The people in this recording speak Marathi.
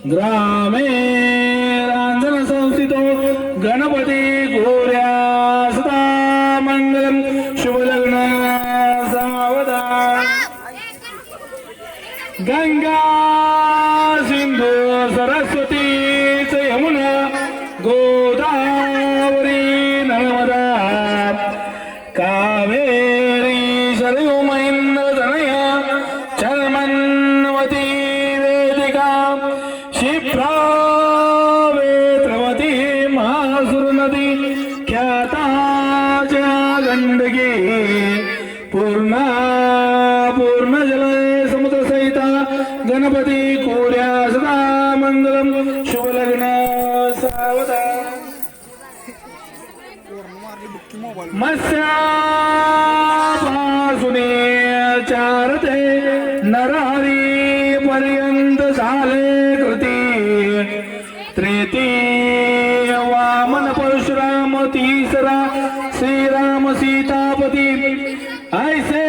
ग्रामे रांजन संस्थितो गणपती गोऱ्या सदा मंगलम शुभ लग्न सावधान गंगा सिंधू सरस्वती यमुना गोदावरी नर्मदा कावेरी सरयू महेंद्र तनया चर्मन्वती वेदिका क्षिप्रा वेत्रवती महासुर नदी ख्याता गंडकी पूर्ण जल समुद्र सहिता गणपती कोऱ्या सदा मंगलम शुभ लग्न सावधान मत्स्यापासुने चारते नरहरी पर्यंत झाले कृती तृतीय वामन परशुराम तिसरा श्रीराम सीतापती ऐसे